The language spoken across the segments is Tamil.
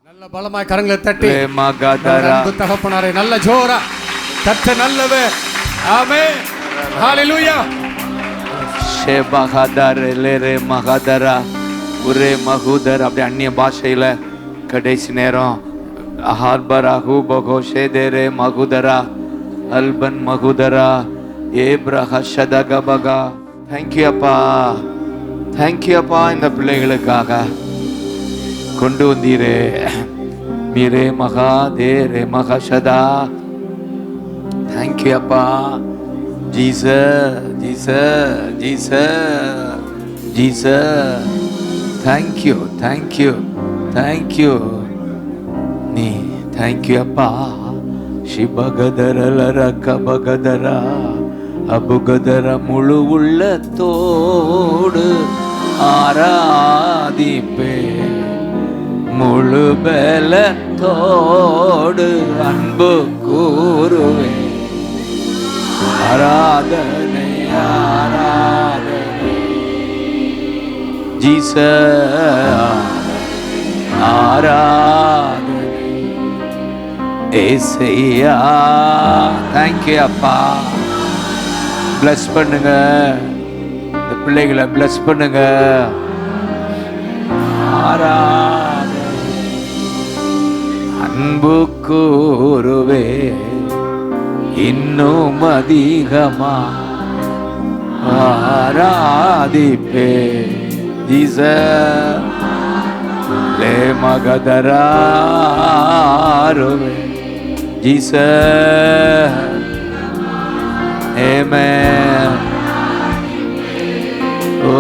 நல்ல பலமாய் கரங்களை தட்டி அன்பு தகப்பனாரே நல்ல ஜோரா கர்த்த நல்லவர். ஆமென். ஹalleluya. ஷேபஹதர் லேரே மகதரா உரே மகுதர். அப்படி அந்நிய பாஷையில கடைசி நேரம் அஹார்பரா ஹூபகோ ஷேதேரே மகுதரா அல்பன் மகுதரா ஏப்ரஹ ஷதகபகா. தேங்க்யூ அப்பா, தேங்க்யூ அப்பா, இந்த பிள்ளைகளுக்காக கொண்டு வந்தீரே. மீரே மகா தேரே மகஷதா. தேங்க்யூ அப்பா. Jesus Jesus Jesus Jesus. Thank you thank you thank you. நீ தேங்க்யூ அப்பா. ஷிபகதர லரகபகதர அபுகதர முழு உள்ளத்தோடு ஆராதிப்பே. முழு பலத்தோடு அன்பு கூறுவே. ஆராதனை ஆராதனை ஜீசஸ். ஆராதனை ஏசையா. தேங்க்யூ அப்பா. பிளஸ் பண்ணுங்க இந்த பிள்ளைகளை, பிளஸ் பண்ணுங்க. அன்பு கூறுவே இன்னும் அதிகமா ஆராதிப்பே. ஜீசஸ் லே மகதராருவே. ஜீசஸ் ஆமென். ஓ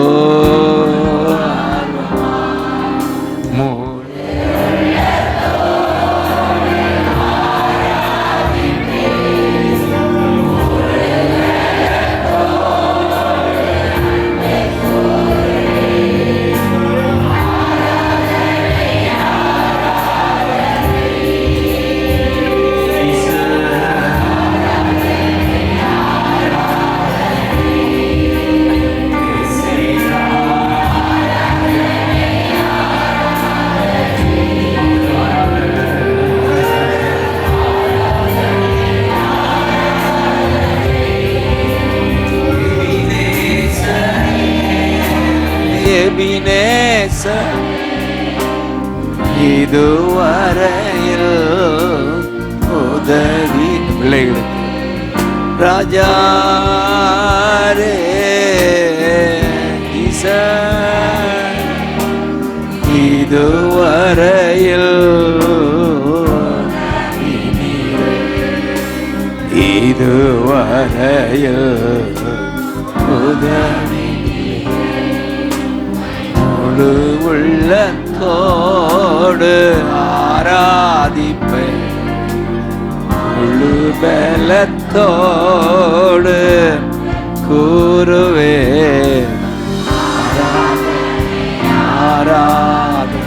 இதுவரையில் உதவி பிள்ளைகளுக்கு ராஜா இதுவரையில் இதுவரையில் உதவி முழு உள்ளத்தோடு ஆராதிப்பே. முழு பலத்தோடு கூறுவே. ஆராதனை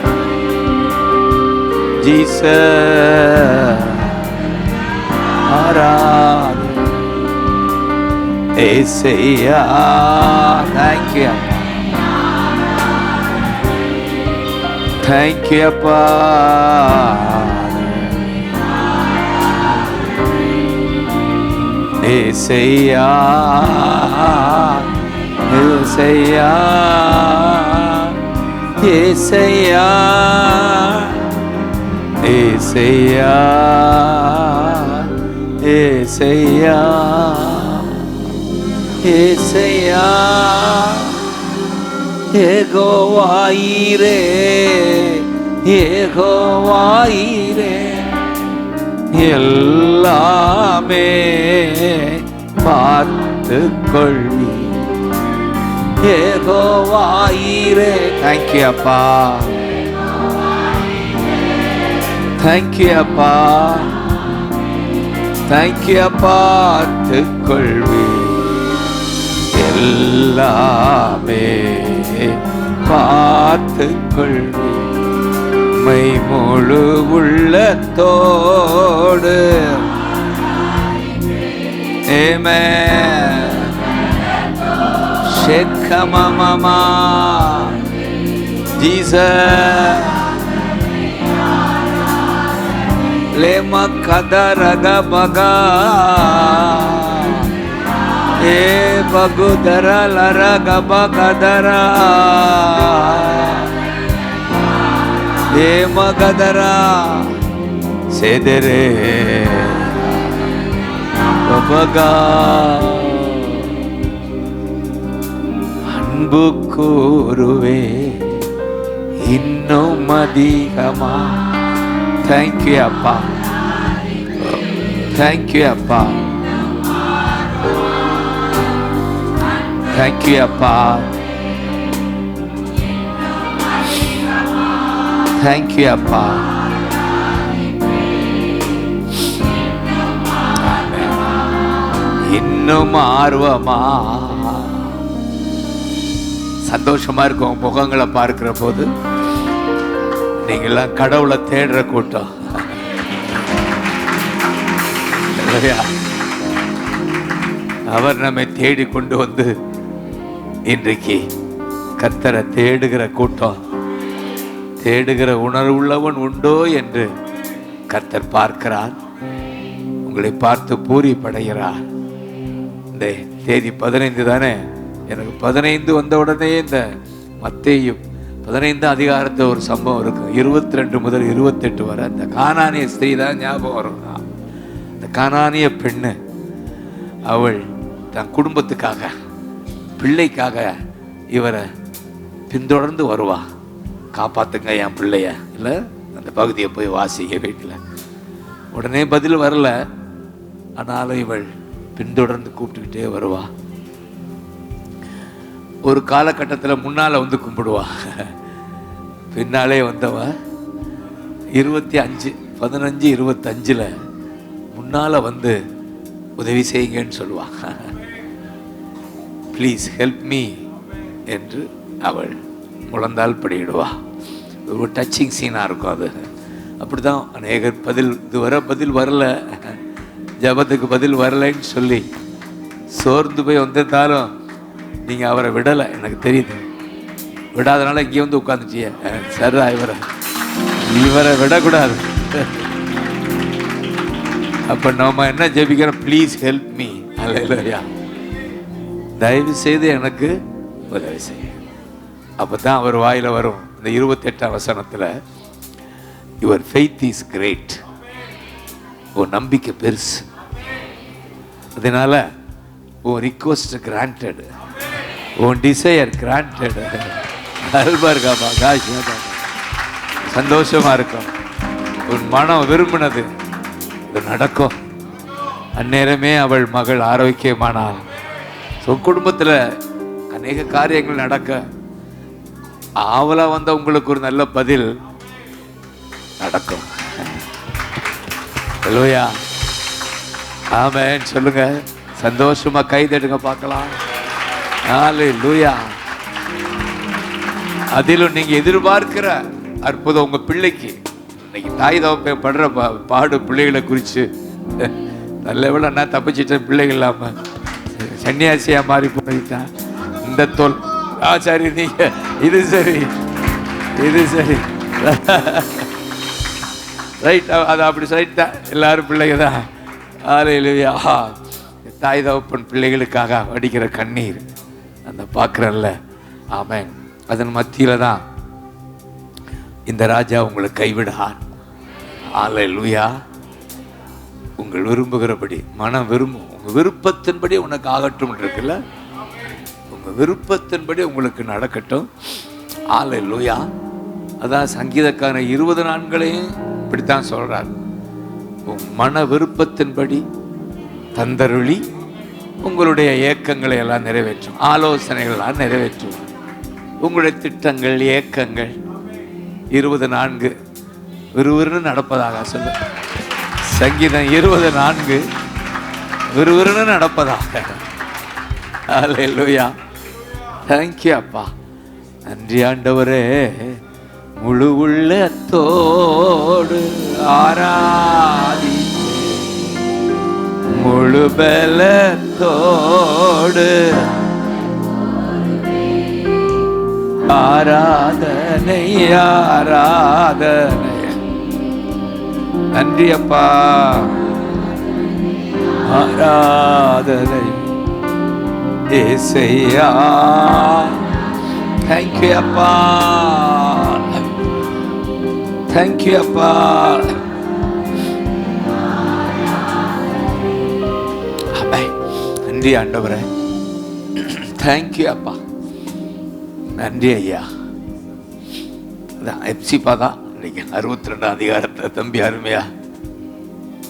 ஜீசஸ். ஆராதனை Esaya. Thank you. Thank you, Appa. Esaya, Esaya, Esaya, Esaya, Esaya, Esaya. Jehovah Jireh Jehovah Jireh எல்லாமே பார்த்து கொள்ளி. ஏகோவாயிரே. தேங்க்யூ அப்பா. தேங்க்யூ அப்பா. தேங்க்யூ அப்பா. பார்த்து கொள்வி. எல்லாமே பார்த்து கொள்வி. மை முழு உள்ளத்தோடு. ஆமென். ஷெக்கமமமா ஜீசஸ். லேம கதரக பகா ஏ பகுதர லரக பகதரா ஏ மகதரா சேதரே பகா. அன்பு கூறுவே இன்னும் அதிகமா. தேங்க்யூ அப்பா, தேங்க்யூ அப்பா, தேங்க்யூ அப்பா, தேங்க்யூ அப்பா. இன்னும் ஆர்வமா. சந்தோஷமா இருக்கும் முகங்களை பார்க்கிற போது. நீங்கெல்லாம் கடவுளை தேடுற கூட்டம். அவர் நம்மை தேடி கொண்டு வந்து இன்றைக்கு கர்த்தரை தேடுகிற கூட்டம். தேடுகிற உணர்வுள்ளவன் உண்டோ என்று கர்த்தர் பார்க்கிறார். உங்களை பார்த்து பூரிப்படைகிறார். இந்த தேதி 15 தானே. எனக்கு 15 வந்த உடனே இந்த மத்தேயு 15 அதிகாரத்தை ஒரு சம்பவம் இருக்கு. 22 முதல் 28 வரை அந்த கானானிய ஸ்திரீ தான் ஞாபகம் வரும். இந்த கானானிய பெண்ணு அவள் தன் குடும்பத்துக்காக பிள்ளைக்காக இவரை பின்தொடர்ந்து வருவா. காப்பாத்துங்க என் பிள்ளைய. இல்லை அந்த பகுதியை போய் வாசிக்க வீட்டில். உடனே பதில் வரல. ஆனாலும் இவள் பின்தொடர்ந்து கூப்பிட்டுக்கிட்டே வருவா. ஒரு காலகட்டத்தில் முன்னால் வந்து கும்பிடுவா. பின்னாலே வந்தவ 15-25 முன்னால் வந்து உதவி செய்யுங்கன்னு சொல்லுவா. ப்ளீஸ் ஹெல்ப் மீ என்று அவள் முழந்தால் படியிடுவா. ஒரு டச்சிங் சீனாக இருக்கும் அது. அப்படி தான் அநேகர் பதில் வரல, ஜபத்துக்கு பதில் வரலைன்னு சொல்லி சோர்ந்து போய் வந்திருந்தாலும் நீங்கள் அவரை விடலை. எனக்கு தெரியுது. விடாதனால இங்கே வந்து உட்காந்துச்சிய. சரிடா, இவரை விடக்கூடாது. அப்போ நம்ம என்ன ஜெபிக்கிறோம்? Please help me. அல்லேலூயா. தயவு செய்து எனக்கு உதவி செய்ய. அப்போ தான் அவர் வாயில் வரும். இந்த 28ஆம் வசனத்தில் யுவர் ஃபெய்த் இஸ் கிரேட். உன் நம்பிக்கை பெருசு. அதனால உன் ரிக்வஸ்ட் கிராண்டட், உன் டிசையர் கிராண்டட். அல்பா இருக்காப்பா, காசு சந்தோஷமா இருக்கும். உன் மனம் விரும்பினது இது நடக்கும். அந்நேரமே அவள் மகள் ஆரோக்கியமானாள். குடும்பத்தில் அநேக காரியங்கள் நடக்க ஆவலா வந்த உங்களுக்கு ஒரு நல்ல பதில் நடக்கும். ஹல்லேலூயா. ஆமென் சொல்லுங்க. சந்தோஷமா கை தட்டுங்க பார்க்கலாம். ஹல்லேலூயா. அதிலும் நீங்க எதிர்பார்க்கிற அற்புதம் உங்க பிள்ளைக்கு. இன்னைக்கு தாய் தகப்ப படுற பாடு பிள்ளைகளை குறித்து நல்ல வேளை நான் தப்பிச்சிட்டேன். பிள்ளைகள் இல்லாம சன்னியாசியா மாறி போயிட்டான். இந்த தோல் சரி, நீங்க இது சரி, இது சரி, ரைட். அது அப்படி ரைட் தான். எல்லாரும் பிள்ளைங்க தான். ஹல்லேலூயா. தாய் தகப்பன் பிள்ளைகளுக்காக வடிக்கிற கண்ணீர் அந்த பார்க்குறல்ல. ஆமென். அதன் மத்தியில் தான் இந்த ராஜா உங்களை கைவிடார். ஹல்லேலூயா. உங்கள் விரும்புகிறபடி மனம் விரும்பும். உங்கள் விருப்பத்தின்படி உனக்கு ஆகட்டும் இருக்குல்ல. உங்கள் விருப்பத்தின்படி உங்களுக்கு நடக்கட்டும். ஹல்லேலூயா. அதான் சங்கீதக்காரன் 20 நாட்களையும் இப்படித்தான் சொல்றார். உன் மன விருப்பத்தின்படி தந்தருளி உங்களுடைய ஏக்கங்களை எல்லாம் நிறைவேற்றும், ஆலோசனைகள் எல்லாம் நிறைவேற்றும். உங்களுடைய திட்டங்கள் ஏக்கங்கள் 24 விறுவிறுன்னு நடப்பதாக சொல்லு. சங்கீதம் 24 விறுவிறுன்னு நடப்பதாக. ஹல்லேலூயா. தேங்க்யூ அப்பா. நன்றி ஆண்டவரே. முழு உள்ளத்தோடு ஆராதி, முழு பலத்தோடு ஆராதனை, ஆராதனை. நன்றி அப்பா. ஆராதனை ஏசையா. தேங்க்யூ அப்பா, தேங்க்யூ அப்பா. நன்றி ஆண்டவரே, தேங்க்யூ அப்பா. நன்றி ஐயா. அதான் எப்சிபா தான் இன்னைக்கு 62ஆம் அதிகாரத்தை தம்பி அருமையா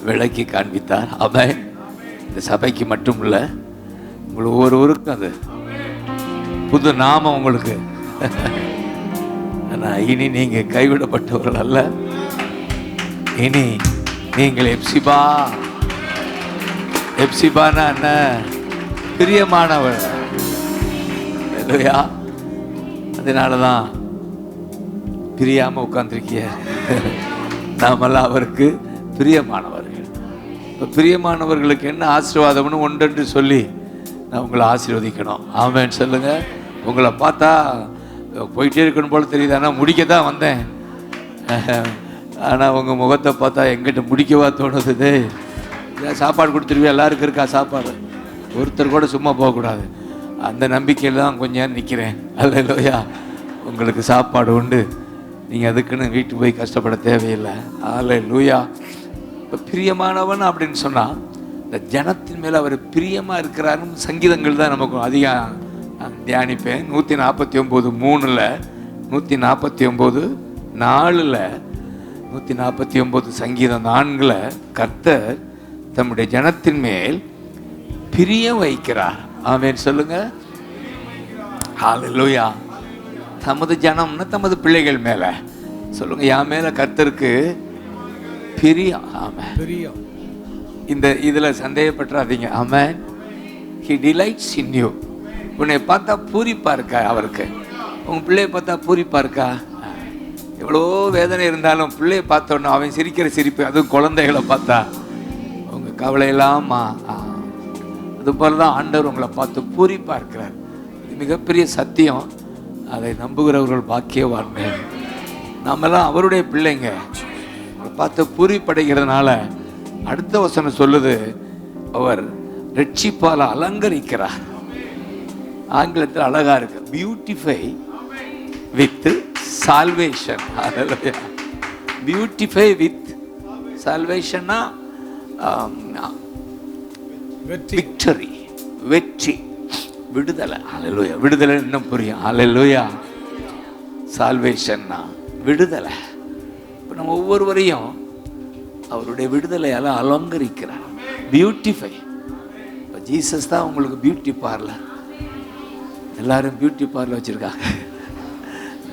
விளக்கி காண்பித்தார். அவன் இந்த சபைக்கு மட்டும் இல்லை, உங்களுக்கு ஒவ்வொருவருக்கும் அது புது நாமம் உங்களுக்கு. ஆனால் இனி நீங்கள் கைவிடப்பட்டவர்கள் அல்ல, இனி நீங்கள் எப்சிபா. எப்சிபானா என்ன? பிரியமானவர். இல்லையா? அதனால தான் பிரியாமல் உட்கார்ந்துருக்கிய. நாமெல்லாம் அவருக்கு பிரியமானவர்கள். இப்போ பிரியமானவர்களுக்கு என்ன ஆசீர்வாதம்னு ஒன்றென்று சொல்லி நான் உங்களை ஆசீர்வதிக்கணும். ஆமென் சொல்லுங்க. உங்களை பார்த்தா போயிட்டே இருக்கணும் போல தெரியுது, ஆனால் முடிக்க தான் வந்தேன். ஆனால் உங்கள் முகத்தை பார்த்தா எங்கிட்ட முடிக்கவா தோணுது. சாப்பாடு கொடுத்துருவியா? எல்லாருக்கும் இருக்கா சாப்பாடு? ஒருத்தர் கூட சும்மா போகக்கூடாது. அந்த நம்பிக்கையில் தான் கொஞ்சம் நேரம் நிற்கிறேன். அல்லேலூயா. உங்களுக்கு சாப்பாடு உண்டு, நீங்கள் அதுக்குன்னு வீட்டுக்கு போய் கஷ்டப்பட தேவையில்லை. அல்லேலூயா. இப்போ பிரியமானவன் அப்படின்னு சொன்னால் இந்த ஜனத்தின் மேலே அவர் பிரியமாக இருக்கிறாருன்னு சங்கீதங்கள் தான் நமக்கு அதிகம் தியானிப்பேன். 149:3, 149:4, 149 சங்கீதம் 4 கர்த்தர் தம்முடைய ஜனத்தின் மேல் பிரியம் வைக்கிறார். ஆமென் சொல்லுங்க. ஹல்லேலூயா. தமது ஜனம்னா தமது பிள்ளைகள் மேல சொல்லுங்க. என் மேல கர்த்தருக்கு பிரியம். ஆமென். பிரியம். இந்த இதுல சந்தேகப்படாதீங்க. ஆமென். He delights in you. உன்னை பார்த்தா பூரிப்பா இருக்கா அவருக்கு? உங்க பிள்ளைய பார்த்தா பூரிப்பா இருக்கா? எவ்வளோ வேதனை இருந்தாலும் பிள்ளைய பார்த்தோன்னா அவன் சிரிக்கிற சிரிப்பு, அதுவும் குழந்தைகளை பார்த்தா உங்க கவலையெல்லாம் அதுபோல தான் ஆண்டவர் உங்களை பார்த்து பூரிப்பா இருக்கிறார். இது மிகப்பெரிய சத்தியம். அதை நம்புகிறவர்கள் பாக்கியவான்கள். நாமெல்லாம் அவருடைய பிள்ளைங்க. உங்களை பார்த்து பூரிப்படைகிறதுனால அடுத்த வசனம் சொல்லுது, அவர் ரட்சிப்பால அலங்கரிக்கிறார். ஆங்கிலத்தில் அழகா இருக்கு, beautify with salvation. Beautify with சால்வேஷன்னா விக்டரி, வெற்றி, விடுதலை. ஹல்லேலூயா. விடுதலை இன்னும் புரியும். ஹல்லேலூயா. சால்வேஷன்னா விடுதலை. இப்போ நம்ம ஒவ்வொருவரையும் அவருடைய விடுதலையால் அலங்கரிக்கிறார். பியூட்டிஃபை. இப்போ ஜீசஸ் தான் உங்களுக்கு பியூட்டி பார்லர். எல்லாரும் பியூட்டி பார்லர் வச்சிருக்காங்க.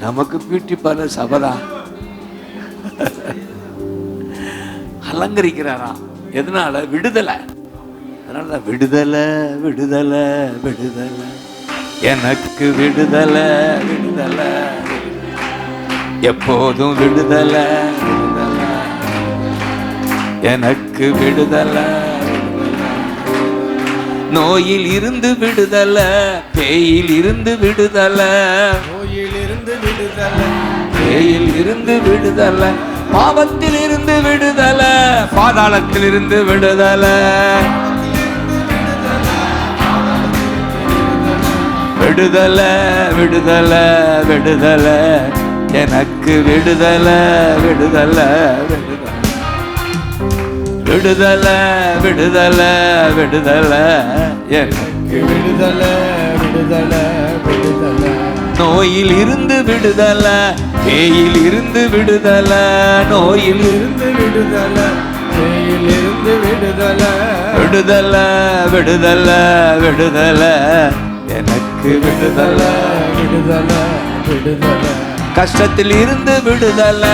நமக்கு பியூட்டி பார்லர் சபதா அலங்கரிக்கிறாரா? எதனால? விடுதலை. அதனால விடுதலை, விடுதலை, விடுதலை, எனக்கு விடுதலை, விடுதலை, எப்போதும் விடுதலை, விடுதலை, எனக்கு விடுதலை, நோயில் இருந்து விடுதலை, பேயில் இருந்து விடுதலை, நோயில் இருந்து விடுதலை, பேயில் இருந்து விடுதலை, பாவத்தில் இருந்து விடுதலை, பாதாளத்தில் இருந்து விடுதலை, விடுதலை, விடுதலை, விடுதலை, எனக்கு விடுதலை, விடுதலை, விடுதலை, விடுதலை, விடுதலை, எனக்கு விடுதலை, விடுதலை, விடுதலை, நோயில் இருந்து விடுதலை, பேயில் இருந்து விடுதலை, நோயில் இருந்து விடுதலை, பேயில் இருந்து விடுதலை, விடுதலை, விடுதலை, விடுதலை, எனக்கு விடுதலை, விடுதலை, விடுதலை, கஷ்டத்தில் இருந்து விடுதலை,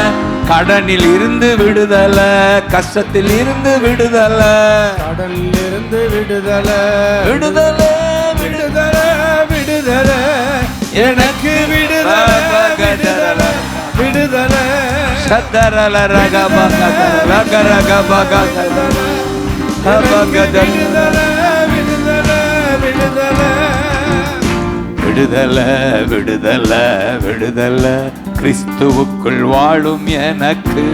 கடனில் இருந்து விடுதலை, கஷ்டத்தில் இருந்து விடுதலை, கடலில் இருந்து விடுதலை, விடுதலை, விடுதலை, விடுதலை, எனக்கு விடுதலை, விடுதலை, விடுதலை, சதரல ரகபக ரகரகபக விடுதலை, விடுதலை, விடுதலை, விடுதலை, விடுதலை, விடுதலை, கிறிஸ்துவுக்குள் வாழும் எனக்கு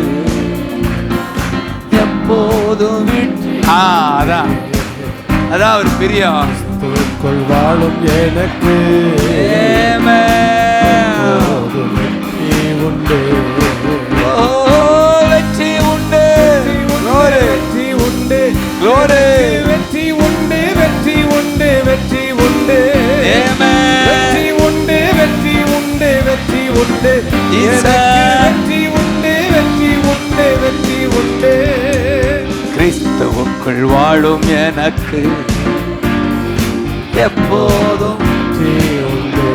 அதான் அதான் ஒரு பிரியம். கிறிஸ்துவுக்குள் வாழும் எனக்கு வெற்றி உண்டு. வெற்றி உண்டு, வெற்றி உண்டு, வெற்றி உண்டு, வெற்றி உண்டு, வெற்றி உண்டு, வெற்றி உண்டு, வெற்றி உண்டு, வெற்றி உண்டு, வெற்றி உண்டு, வெற்றி உண்டு, வெற்றி உண்டு. கிறிஸ்துவுக்குள் வாழும் எனக்கு எப்போதும் வெற்றி உண்டு.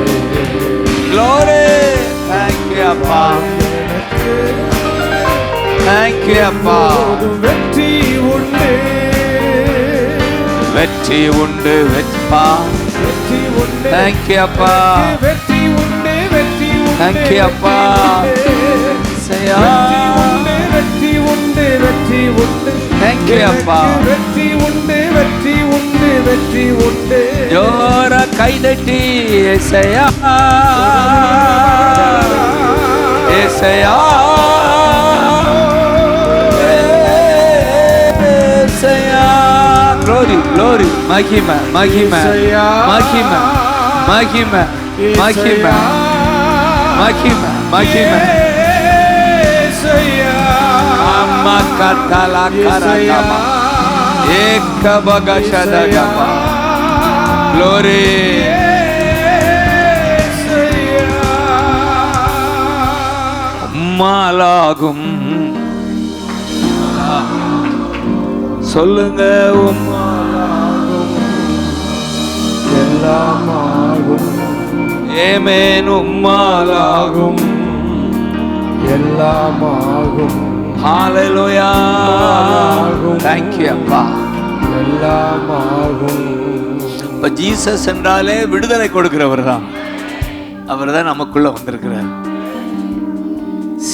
Glory, thank you அப்பா, thank you அப்பா. வெற்றி உண்டு, வெற்றி உண்டு, வெப்பா, வெற்றி உண்டு, thank you அப்பா. வெற்றி உண்டு, வெற்றி உண்டு, thank you அப்பா. செய்யா வெற்றி உண்டு, வெற்றி உண்டு, thank you அப்பா. வெற்றி உண்டு, வெற்றி உண்டு, வெற்றி உண்டு. ஜோர கைதட்டி ஏசையா, ஏசையா, ஏசையா. Glory, glory, மகிமை, மகிமை, மகிமை, மகிமை, மகிமை, மகிமை, மகிமை. அம்மா கத்தலா கரகமா ஏகபகஷதகமா. Glory. உம்மாலாகும் சொல்லுங்க, உம்மாலாகும் எல்லாமாகும். ஏமேன், உம்மாலாகும் எல்லாமாகும். ஹalleluya, thank you அப்பா. எல்லாமாகும். இப்ப ஜீசஸ் என்றாலே விடுதலை கொடுக்கிறவர் தான். அவர் தான் நமக்குள்ள வந்திருக்கிறார்.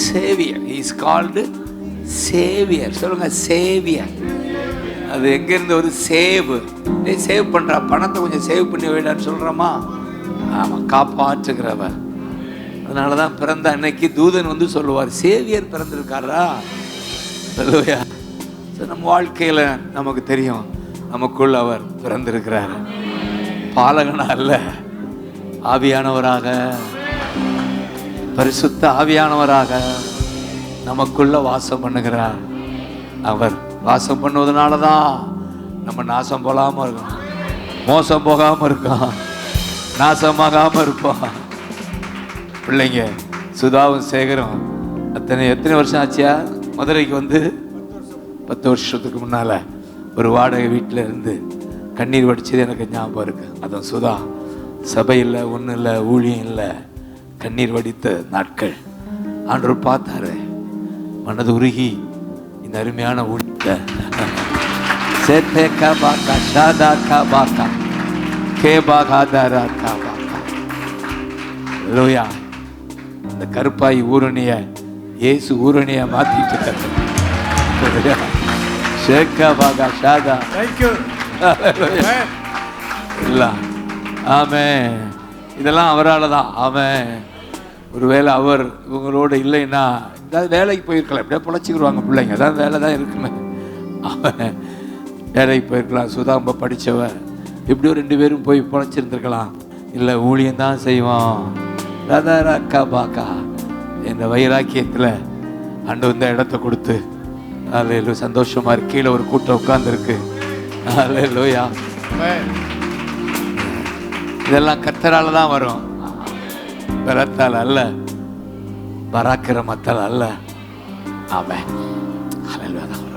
Xavier, he is called Xavier. சொல்லுங்க சேவியர். அது எங்க இருந்து ஒரு சேவ், சேவ் பண்ற பணத்தை கொஞ்சம் சேவ் பண்ணி வைடான்னு சொல்றோமா? ஆமா, காப்பாற்றுகிறவர். அதனாலதான் பிறந்த அன்னைக்கு தூதன் வந்து சொல்லுவார், சேவியர் பிறந்திருக்காரா. நம்ம வாழ்க்கையில நமக்கு தெரியும், நமக்குள் அவர் பிறந்திருக்கிறார். பாலகனா அல்ல, ஆவியானவராக, பரிசுத்த ஆவியானவராக நமக்குள்ள வாசம் பண்ணுகிறார். அவர் வாசம் பண்ணுவதனாலதான் நம்ம நாசம் போகாம இருக்கோம், மோசம் போகாம இருக்கோம், நாசமாகாம இருப்போம். பிள்ளைங்க சுதாவும் சேகரும் எத்தனை வருஷம் ஆச்சியா மதுரைக்கு வந்து? 10 வருஷத்துக்கு முன்னால ஒரு வாடகை வீட்டில் இருந்து கண்ணீர் வடிச்சது எனக்கு ஞாபகம் இருக்கு. அதுவும் சுதா சபை இல்லை, ஒன்றும் இல்லை, ஊழியம் இல்லை, கண்ணீர் வடித்த நாட்கள். ஆண்டவர் பார்த்தாரு, மனது உருகி இந்த அருமையான ஊழியத்தை சேர்த்தே காபாக்கா ஷாதா காபாக்கா கேபாகாதாரா காபாக்கா. லோயா, இந்த கருப்பாய் ஊரணிய இயேசு ஊரணிய மாத்திட்டு ஷேக்காபாகா ஷாதா. Thank you. இல்ல, ஆமென். இதெல்லாம் அவரால் தான். ஆமென். ஒருவேளை அவர் இவங்களோட இல்லைன்னா ஏதாவது வேலைக்கு போயிருக்கலாம், எப்படியா பொழைச்சிக்கிடுவாங்க பிள்ளைங்க, அதான் வேலை தான் இருக்குமே. அவன் வேலைக்கு போயிருக்கலாம். சுதாம்ப படித்தவ எப்படியோ 2 பேரும் போய் பொழைச்சிருந்துருக்கலாம். இல்லை, ஊழியந்தான் செய்வான். ராதா ராக்கா பாக்கா என்ற வைராக்கியத்தில் அண்டு வந்த இடத்த கொடுத்து அல்லேலூயா சந்தோஷமா இருக்கு. கீழே ஒரு கூட்டம் உட்கார்ந்துருக்கு. அல்லேலூயா. இதெல்லாம் கர்த்தரால தான் வரும், பலத்தால் அல்ல, பராக்கிரமத்தால் அல்ல. ஆமென்.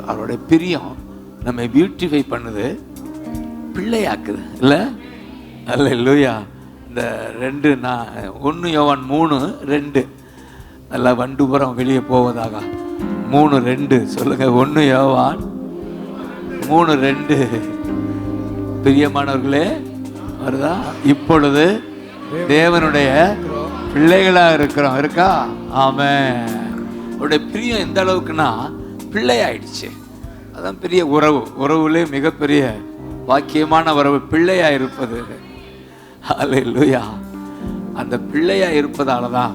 அவருடைய பிரியம் நம்மை பியூட்டிஃபை பண்ணுது, பிள்ளையாக்குது இல்ல. அல்லேலூயா. இந்த 1 யோவான் 3:2 நல்லா வண்டுபுறம் வெளியே போவதாக. 3:2 சொல்லுங்க. 1 யோவான் 3:2. பிரியமானவர்களே, வருதா? இப்பொழுது தேவனுடைய பிள்ளைகளா இருக்கிறோம். இருக்கா? ஆமென். அவருடைய பிரியம் எந்த அளவுக்குன்னா பிள்ளை ஆயிடுச்சு. அதான் பெரிய உறவு. உறவுலே மிகப்பெரிய வாக்கியமான உறவு பிள்ளையா இருப்பது. அல்லேலூயா. அந்த பிள்ளையா இருப்பதால தான்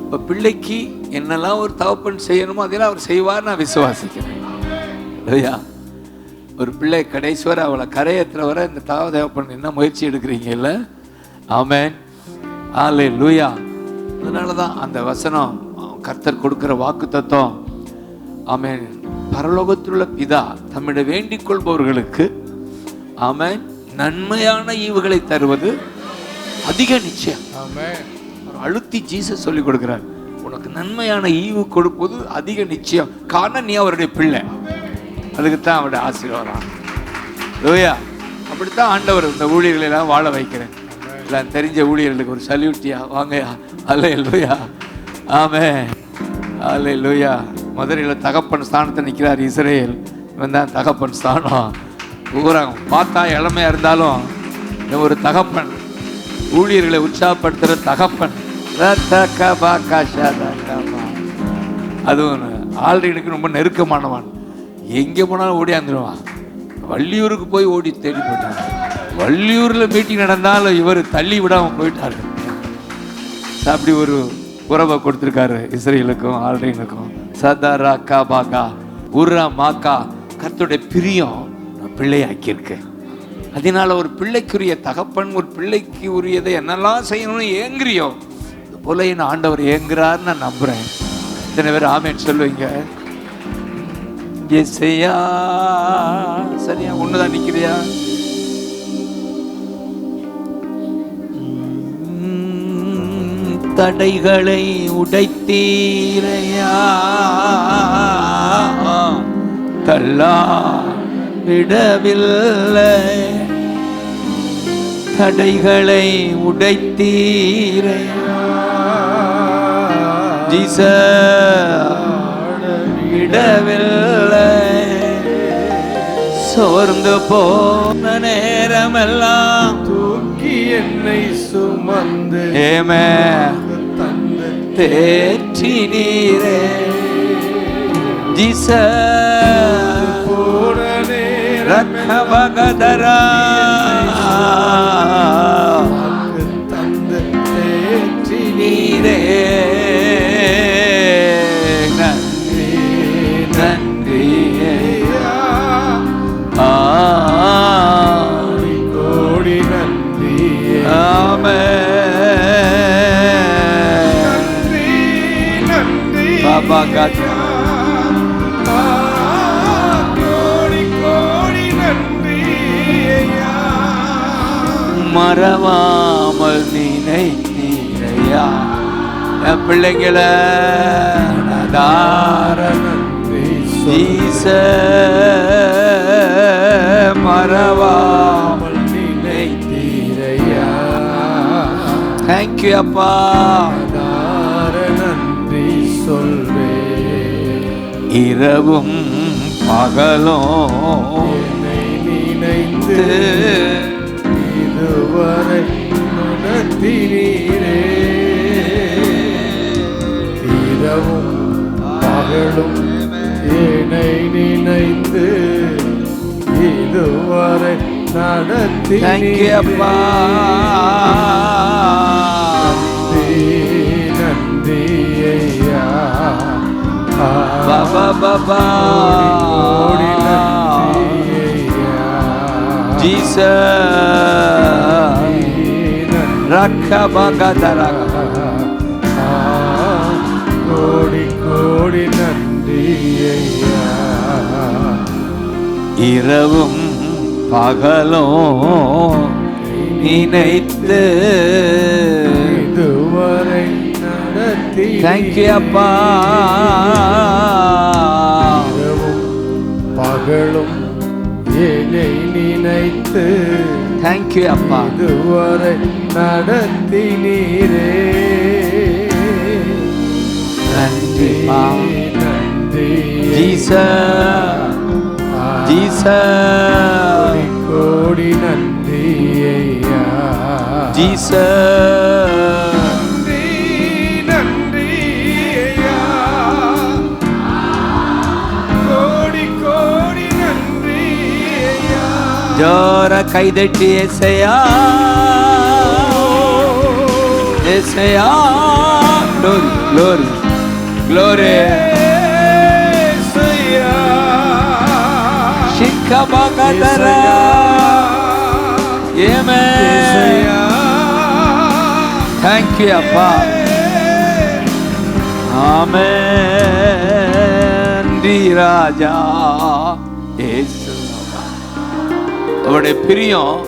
இப்போ பிள்ளைக்கு என்னெல்லாம் ஒரு தகப்பன் செய்யணுமோ அதெல்லாம் அவர் செய்வார் நான் விசுவாசிக்கிறேன். இல்லையா? ஒரு பிள்ளை கடைசி வரை அவளை கரையேற்ற வரை இந்த தகப்பன் என்ன முயற்சி எடுக்கிறீங்க இல்லை? ஆமென், அல்லேலூயா. அதனால தான் அந்த வசனம் கர்த்தர் கொடுக்கிற வாக்கு தத்துவம். ஆமென். பரலோகத்திலுள்ள பிதா தம்மிடம் வேண்டிக் கொள்பவர்களுக்கு ஆமென் நன்மையான ஈவுகளை தருவது அதிக நிச்சயம். ஆமென். அழுத்தி ஜீசஸ் சொல்லி கொடுக்கிறார், உனக்கு நன்மையான ஈவு கொடுப்பது அதிக நிச்சயம். காரணம் நீ அவருடைய பிள்ளை. அதுக்கு தான் அவருடைய ஆசீர்வாதம். லோயா. அப்படித்தான் ஆண்டவர் இந்த ஊழியர்களை எல்லாம் வாழ வைக்கிறேன். எல்லாம் தெரிஞ்ச ஊழியர்களுக்கு ஒரு சல்யூட்டியா வாங்கயா. அல்லேலூயா. ஆமென், அல்லேலூயா. மதுரையில் தகப்பன் ஸ்தானத்தை நிற்கிறார் இஸ்ரேல். இவன் தான் தகப்பன் ஸ்தானம். ஊரம் பார்த்தா இளமையாக இருந்தாலும் ஒரு தகப்பன், ஊழியர்களை உற்சாகப்படுத்துகிற தகப்பன். அதுவும் ஆல்ரெடிக்கு ரொம்ப நெருக்கமானவன். எங்கே போனாலும் ஓடியாந்துருவான். வள்ளியூருக்கு போய் ஓடி தேடி போயிட்டான். வள்ளியூரில் மீட்டிங் நடந்தாலும் இவர் தள்ளி விடாமல் போயிட்டாரு. அப்படி ஒரு உறவை கொடுத்துருக்காரு இஸ்ரேலுக்கும் ஆல்ரெடினுக்கும். சதாரா கா பாக்கா உர்ரா மாக்கா. கர்த்தருடைய பிரியம் பிள்ளையாக்கியிருக்கு. அதனால ஒரு பிள்ளைக்குரிய தகப்பன் ஒரு பிள்ளைக்கு உரியதை என்னெல்லாம் செய்யணும்னு ஏங்குறியோ அது போல என் ஆண்டவர் ஏங்குறாருன்னு நான் நம்புறேன். இத்தனை பேர் ஆமேன்னு சொல்லுவீங்க. எஸ்ஐயா சரியா ஒண்ணுதான் நிக்கிறியா? தடைகளை உடைத்தீரையா, தள்ளா விடவில்லை. தடைகளை உடைத்தீரையா விடவில்லை. சோர்ந்து போன நேரமெல்லாம் தூக்கி என்னை சுமந்து ஏமே தேற்றி நீரே. ஜீச ரக்கபகதரா தந்து தேற்றி நீரே. நன்றி நன்றி கோடி நன்றி. ஆமென். நன்றி பாபா காத்தா மறவாமல் நினைத்தீரையா. என் பிள்ளைங்களை மறவாமல் நினைத்தீரையா. தேங்க்யூ அப்பா. நன்றி சொல்வே. இரவும் பகலும் நினைத்து இதுவரை நடத்தினீரே. இரவும் பகலும் என்னை நினைத்து இதுவரை நடத்தினீரே. அப்பா நன்றி ஐயா. பாபா பாபா கோடி கோடி நன்றி ஐயா. இரவும் பகலும் நினைத்து இதுவரை நடத்தி. தேங்க்யூ அப்பா. இரவும் பகலும் என்னை நினைத்து தேங்க்யூ அப்பா. இதுவரை நடத்தினீரே. நன்றி நன்றி ஜீசஸ் கோடி நன்றி ஐயா. ஜீசஸ் நன்றி ஐயா. கோடி கோடி நன்றி ஐயா. ஜோர கைதட்டி ஏசையா ஏசையா. glory glory glory. Yesaiya. Shikabak மகதரா. Amen. Thank you அப்பா. ஆமென். ராஜா இயேசு அவருடைய பிரியம்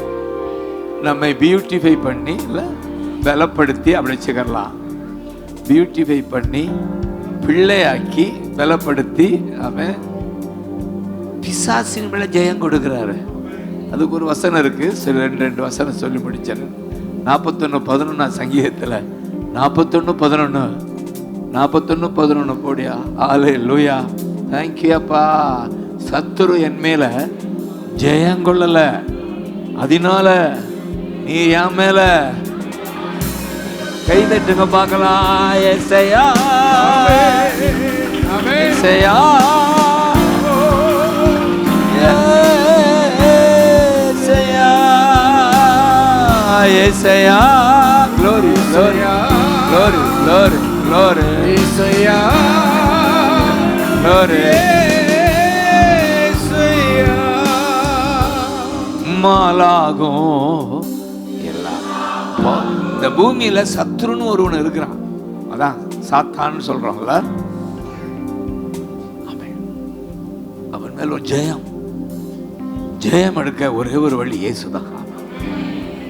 நம்மை பியூட்டிஃபை பண்ணி இல்லை பலப்படுத்தி அப்படி வச்சுக்கலாம். பியூட்டிஃபை பண்ணி பிள்ளையாக்கி பலப்படுத்தி அவன் பிசாசின் மேல ஜெயம் கொடுக்கிறாரு. அதுக்கு ஒரு வசனம் இருக்கு, சில ரெண்டு வசனம் சொல்லி முடிச்சாரு. 41:11 சங்கீதத்துல 41:11 போடியா. ஹல்லேலூயா. தேங்க்யூ அப்பா. சத்துரு என் மேல ஜெயம் கொள்ளல, அதனால நீ என் மேல கை தட்டுங்க பார்க்கலாம். ஏசையா ஏசையா ஏசையா. glory glory glory glory glory ஏசையா glory ஏசையா. மாலாகும் எல்லாம் இந்த பூமியில சத்ருன்னு ஒருவன் இருக்கிறான், அதான் சாத்தான்னு சொல்றோம்ல. அவன் மேல ஒரு ஜெயம் எடுக்க ஒரே ஒரு வழி இயேசுதான்.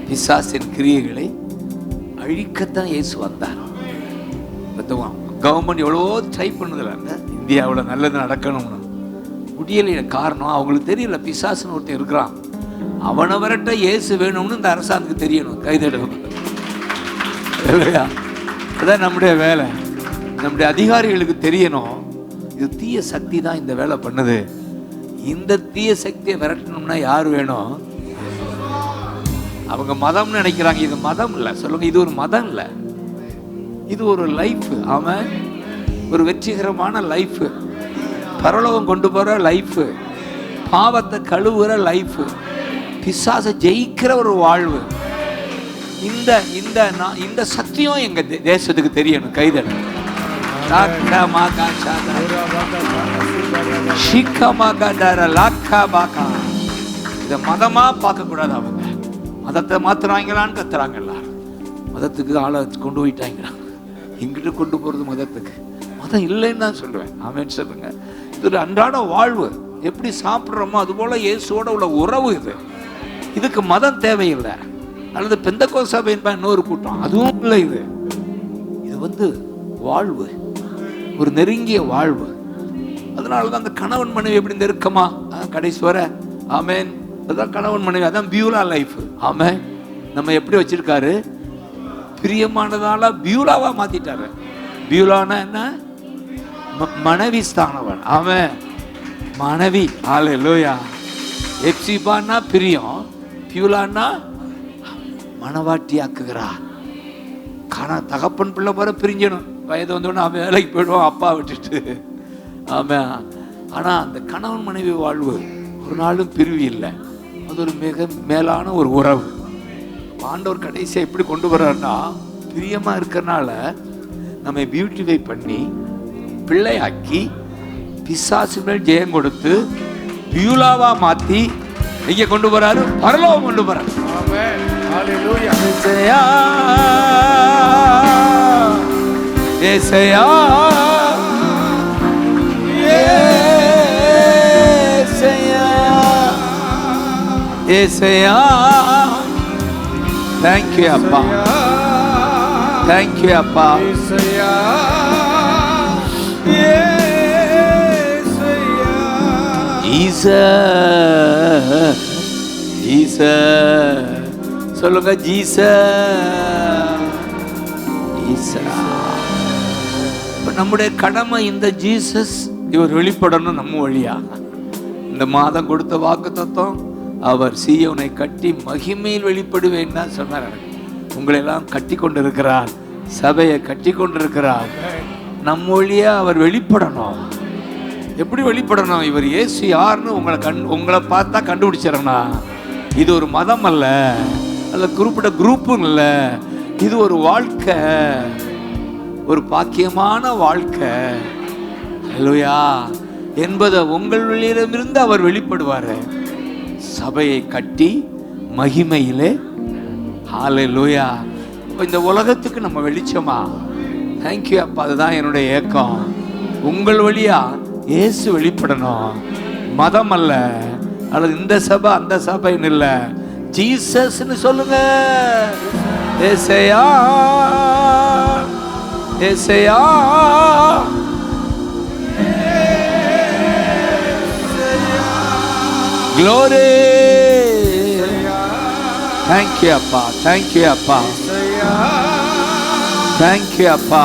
பிசாசின் கிரியைகளை அழிக்கத்தான் இயேசு வந்தார். கவர்மெண்ட் எவ்வளவோ ட்ரை பண்ணுதில்ல, இந்தியாவில் நல்லது நடக்கணும்னு முடியல. காரணம் அவங்களுக்கு தெரியல பிசாசுன்னு ஒருத்தன் இருக்கிறான், அவனை வரட்ட இயேசு வேணும்னு இந்த அரசாங்கத்துக்கு தெரியணும். கைதெடுக்கணும் இல்லையா? அதான் நம்முடைய வேலை. நம்முடைய அதிகாரிகளுக்கு தெரியணும் இது தீய சக்தி தான் இந்த வேலை பண்ணுது. இந்த தீய சக்தியை விரட்டணும்னா யார் வேணும்? அவங்க மதம்னு நினைக்கிறாங்க. இது மதம் இல்லை. சொல்லுங்க, இது ஒரு மதம் இல்லை, இது ஒரு லைஃப். அவன் ஒரு வெற்றிகரமான லைஃப், பரலோகம் கொண்டு போற லைஃப், பாவத்தை கழுவுற லைஃப், பிசாசை ஜெயிக்கிற ஒரு வாழ்வு. இந்த இந்த இந்த சத்தியம் எங்க தேசத்துக்கு தெரியணும். கைதல் இத மதமா பார்க்க கூடாது. அவங்க மதத்தை மாத்துறாங்களான்னு கத்துறாங்க எல்லாரும். மதத்துக்கு ஆளை கொண்டு போயிட்டாங்களா, இங்கிட்டு கொண்டு போறது மதத்துக்கு. மதம் இல்லைன்னு தான் சொல்லுவேன். ஆமென் சொல்லுங்க. இது ஒரு அன்றாட வாழ்வு. எப்படி சாப்பிட்றோமோ அது போல இயேசுவோட உள்ள உறவு இது. இதுக்கு மதம் தேவையில்லை. அல்லது பெந்தகோஸ்து சபை என்பது இன்னொரு கூட்டம், அதுவும் இல்லை. இது வாழ்வு, ஒரு நெருங்கிய வாழ்வு. அதனாலதான் அந்த கணவன் மனைவி எப்படி நெருக்கமா கடைசி வர. ஆமென். அதுதான் கணவன் மனைவி, அதான் பியூலா லைஃப். ஆமென். நம்ம எப்படி வச்சிருக்காரு? பிரியமானதால பியூலாவா மாத்திட்டாரு. பியூலானா என்ன? மனைவி ஸ்தானவன். அவன் மனைவி. ஹல்லேலூயா. எப்சிபான்னா பிரியம், பியூலான்னா மனவாட்டி ஆக்குகிறார். தகப்பன் பிள்ளை போற பிரிஞ்சணும். வயது வந்தோடனே அவன் வேலைக்கு போயிடுவான் அப்பா விட்டுட்டு. ஆமாம். ஆனா அந்த கணவன் மனைவி வாழ்வு ஒரு நாளும் பிரிவு இல்லை. அது ஒரு மிக மேலான ஒரு உறவு. ஆண்டவர் கடைசியா எப்படி கொண்டு வர்றாருன்னா, பிரியமா இருக்கிறனால நம்ம பியூட்டிஃபை பண்ணி பிள்ளையாக்கி பிசாசு மேல் ஜெயம் கொடுத்து பியூலாவா மாத்தி இங்க கொண்டு வராரு, பரலோகம் கொண்டு வராரு. ஆமென். ஹல்லேலூயா. ஏசையா ஏசையா ஏசையா. Thank you அப்பா. Thank you அப்பா. ஏசையா ஜீசஸ் ஜீசஸ் சொல்லுங்க. ஜீசஸ். நம்முடைய கடமை இந்த ஜீசஸ் இவர் வெளிப்படணும் நம்ம வழியா. இந்த மாதம் கொடுத்த வாக்குத்தத்தம், அவர் சீயோனை கட்டி மகிமையில் வெளிப்படுவேன் தான் சொன்னார். உங்களை எல்லாம் கட்டி கொண்டிருக்கிறார், சபையை கட்டி கொண்டிருக்கிறார். நம்ம வழியா அவர் வெளிப்படணும். எப்படி வெளிப்படணும்? இவர் இயேசு யாருன்னு உங்களை பார்த்தா கண்டுபிடிச்சிடறனா. இது ஒரு மதம் அல்ல, அல்ல குறிப்பிட்ட குரூப்பும் இல்லை. இது ஒரு வாழ்க்கை, ஒரு பாக்கியமான வாழ்க்கை. ஹல்லேலூயா என்பதை உங்களிடமிருந்து அவர் வெளிப்படுவார். சபையை கட்டி மகிமையிலே. ஹல்லேலூயா. இந்த உலகத்துக்கு நம்ம வெளிச்சமா? தேங்க்யூ அப்பா. அதுதான் என்னுடைய ஏக்கம். உங்கள் வழியா இயேசு வெளிப்படணும். மதம் அல்ல, அல்லது இந்த சபை அந்த சபைன்னு இல்லை, ஜீசஸ்ன்னு சொல்லுங்க. ஏசையா ஏசையா glory. thank you அப்பா, thank you அப்பா, thank you அப்பா,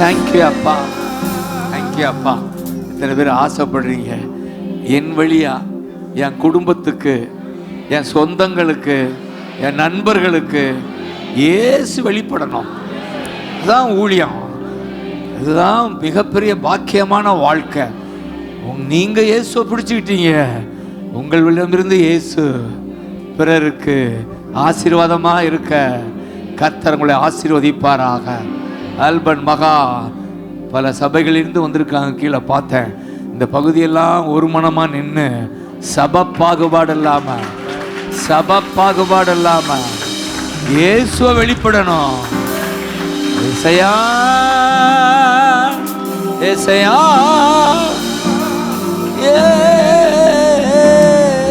thank you அப்பா, thank you அப்பா. இத்தனை பேர் ஆசைப்படுறீங்க என் வழியா என் குடும்பத்துக்கு, என் சொந்தங்களுக்கு, என் நண்பர்களுக்கு இயேசு வெளிப்படணும். அதுதான் ஊழியம். இதுதான் மிகப்பெரிய பாக்கியமான வாழ்க்கை. நீங்க இயேசுவை பிடிச்சுக்கிட்டீங்க. உங்களிடமிருந்து இயேசு பிறருக்கு ஆசீர்வாதமா இருக்க கர்த்தர் உங்களை ஆசீர்வதிப்பாராக. ஆல்பர்ட் மகா பல சபைகளிலிருந்து வந்திருக்காங்க. கீழே பார்த்தேன். இந்த பகுதியெல்லாம் ஒரு மனமா நின்று சபை பாகுபாடு இல்லாம இயேசுவை வெளிப்படணும். ஏசையா ஏசையா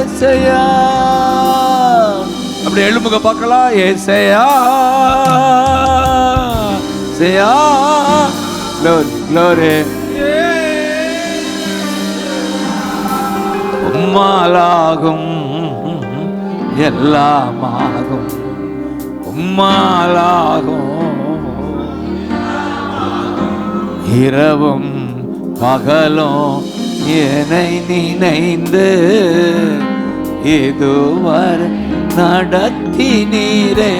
ஏசையா. அப்படி எழுமுக பார்க்கலாம். ஏசையா ஏசையா. glory glory. உம்மாலாகும் எல்லாமாகும், உம்மாலாகும் இரவும் பகலும் என்னை நினைந்து இதுவரை நடத்தினீரே.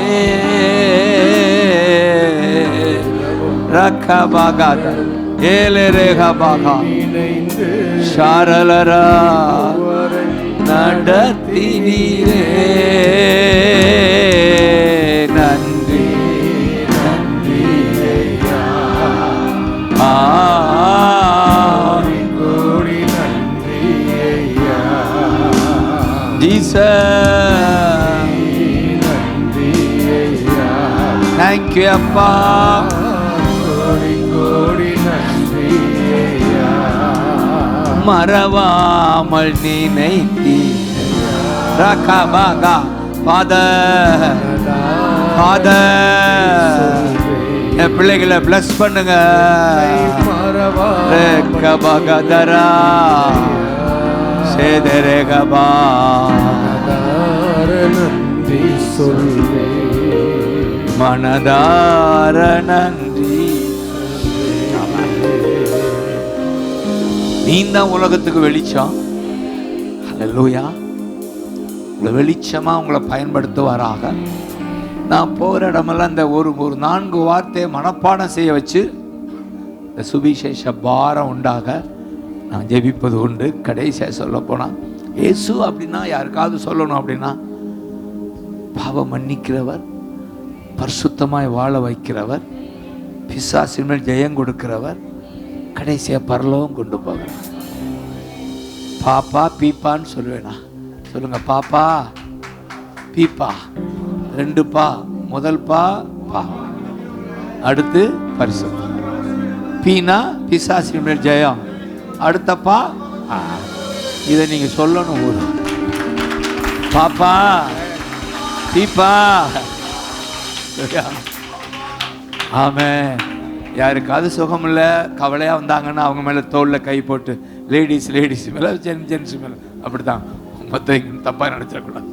ரக்கபாகாத ஏலரேகபாகா ஷாரலரா நடத்தினீரே. நன்றி நன்றி ஐயா. கோடி நன்றி ஐயா. ஜீசஸ் நன்றி ஐயா. தேங்க்யூ அப்பா. கோடி கோடி நன்றி ஐயா. மறவாமல் நினைத்தி ரகபாகா ஃபாதர் என் பிள்ளைகளை பிளஸ் பண்ணுங்க. ரகபாகதரா சேதரேகபா நன்றி சொல்வே மனதார நன்றி. நீ தான் உலகத்துக்கு வெளிச்சம். ஹல்லேலூயா. உங்களை வெளிச்சமா உங்களை பயன்படுத்துவாராக. நான் போகிற இடமெல்லாம் இந்த ஒரு 4 வார்த்தையை மனப்பாடம் செய்ய வச்சு இந்த சுவிசேஷ பாரம் உண்டாக நான் ஜெபிப்பது உண்டு. கடைசியாக சொல்ல போனால் இயேசு அப்படின்னா யாருக்காவது சொல்லணும் அப்படின்னா பாவம் மன்னிக்கிறவர், பரிசுத்தமாய் வாழ வைக்கிறவர், பிசாசின் மேல் ஜெயம் கொடுக்கிறவர், கடைசியாக பரலோகம் கொண்டு போகிறவர். பாப்பா பீப்பான்னு சொல்லுவேனா? சொல்லுங்க. பாப்பா பீப்பா 2 பா. முதல் பா பா, அடுத்து பரிசுத்தம். பீனா பிசாசின் மேல் ஜெயம், அடுத்த பா. இதை நீங்க சொல்லணும். ஊர் பாப்பா பீப்பா. ஆமென். யாருக்காவது சுகம் இல்லை கவலையாக வந்தாங்கன்னா அவங்க மேலே தோளில் கை போட்டு, லேடிஸ் மேலே ஜென்ஸ் மேலே அப்படி தான் மற்ற தப்பாக நினச்சிடக்கூடாது,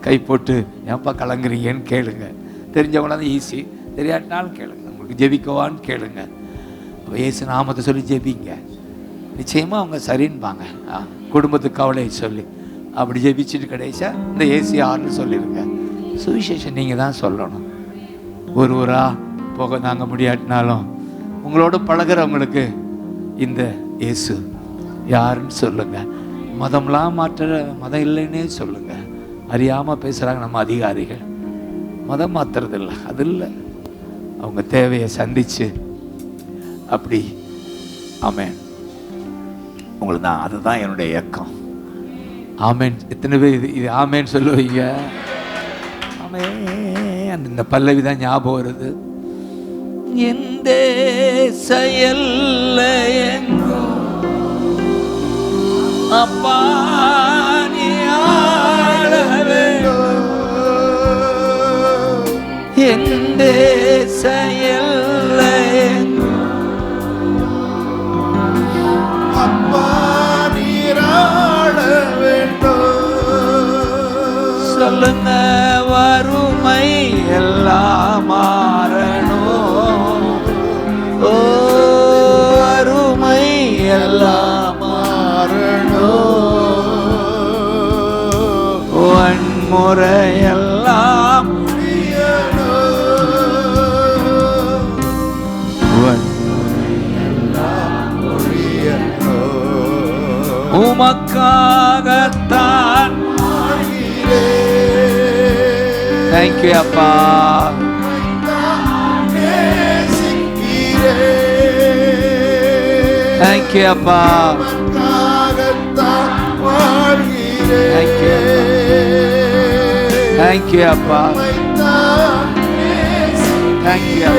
கை போட்டு ஏன்ப்பா கலங்குறீங்கன்னு கேளுங்க. தெரிஞ்சவங்களாம் தான் ஈஸி, தெரியாட்டினாலும் கேளுங்க. உங்களுக்கு ஜெபிக்கவான்னு கேளுங்க. இயேசு நாமத்தை சொல்லி ஜெபிங்க. நிச்சயமாக அவங்க சரின்பாங்க. குடும்பத்துக்கு கவலையை சொல்லி அப்படி ஜெபிச்சுட்டு கடைசியா இந்த ஏசியார்னு சொல்லிடுங்க. சுவிசேஷம் நீங்கள் தான் சொல்லணும். ஒரு ஊராக போக தாங்க முடியாட்டினாலும் உங்களோட பழகிறவங்களுக்கு இந்த இயேசு யாருன்னு சொல்லுங்க. மதம்லாம் மாற்ற மதம் இல்லைன்னே சொல்லுங்க. அறியாமல் பேசுகிறாங்க நம்ம அதிகாரிகள். மதம் மாற்றுறதில்லை, அது இல்லை. அவங்க தேவையை சந்திச்சு அப்படி. ஆமென். உங்களுக்கு தான் அதுதான் என்னுடைய இயக்கம். ஆமேன். எத்தனை பேர் இது ஆமேன்னு சொல்லுவீங்க? ஆமேன். இந்த பல்லவி தான் ஞாபகம் வருது. எந்த செயல்ல எங்கோ அப்பா நீ ஆள வேண்டும். எந்த செயல்ல எங்கோ அப்பா நீர் ஆள வேண்டும். சொல்லுங்க, வறுமை எல்லாம் மாறணும். ஓ வறுமை எல்லாம் மாறணும். வன்முறை எல்லாம் உமக்காகத்தான். தேங்க்யூ அப்பா. தேங்க்யூ அப்பா. தேங்க்யூ அப்பா. தேங்க்யூ.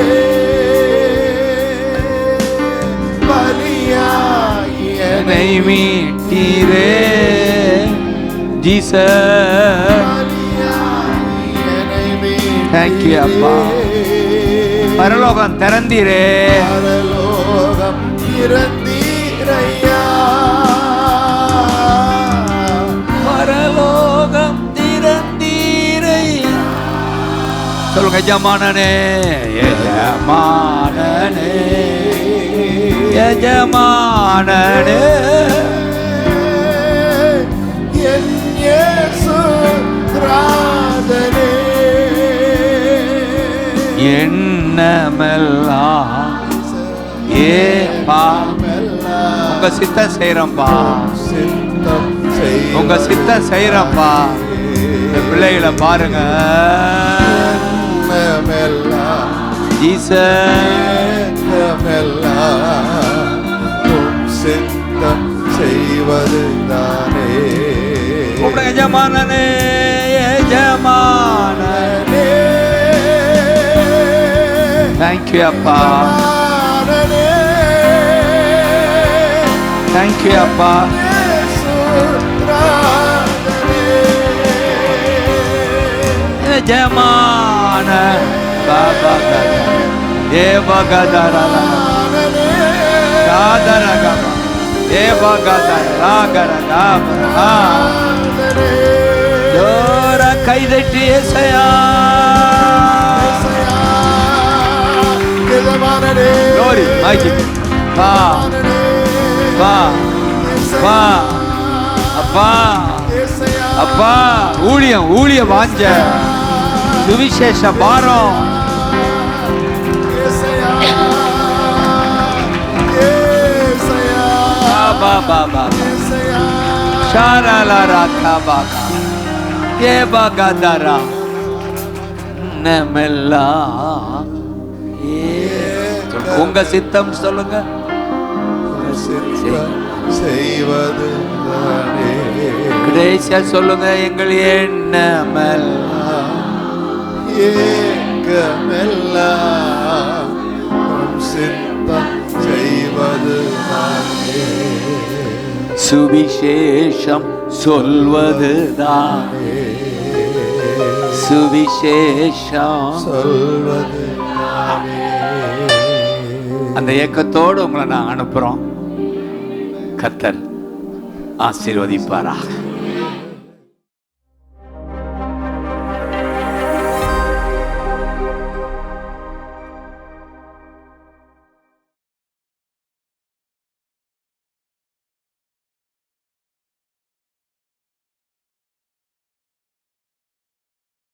என்னை மீட்டீரே ஜீசஸ். தேங்க்யூ அப்பா. பரலோகம் திறந்தீரே. பரலோகம் திறந்தீரையா. பரலோகம் திறந்தீரையா. சொல்லுங்க, எஜமானனே எஜமானனே எஜமானனே. என் இயேசு ராஜனே. எண்ணமெல்லாம் ஏப்பா உங்க சித்தம் செய்யறப்பா. சித்தம் செய். உங்க சித்தம் செய்யறப்பா. இந்த பிள்ளைகளை பாருங்க. எண்ணமெல்லாம் ஜீசஸ். சித்தம் செய்வது தானே. எஜமானனே எஜமானனே. தேங்க்யூ அப்பா. தேங்க்யூ அப்பா. எஜமான பாபா தேவகதரா காதரகமா தேவகதரகரகா. ஜோர கைதட்டி ஏசையா. Glory, mighty. வா வா வா அப்பா அப்பா. ஊழியம் வாஞ்ச சுவிசேஷ பாரம். பாபா பாபா ஷாரலா ராகா பாகா ஏ பகதரா நமெல்லா. உங்க சித்தம் சொல்லுங்க. செய்வது தானே. கடைசியா சொல்லுங்க, எங்கள் எண்ணமெல்லாம் ஏக்கமெல்லாம் சித்தம் செய்வது தானே. சுவிசேஷம் சொல்வதுதான். சுவிசேஷம் சொல்வது தானே. அந்த ஏக்கத்தோடு உங்களை நான் அனுப்புறோம். கர்த்தர் ஆசீர்வதிப்பாரா.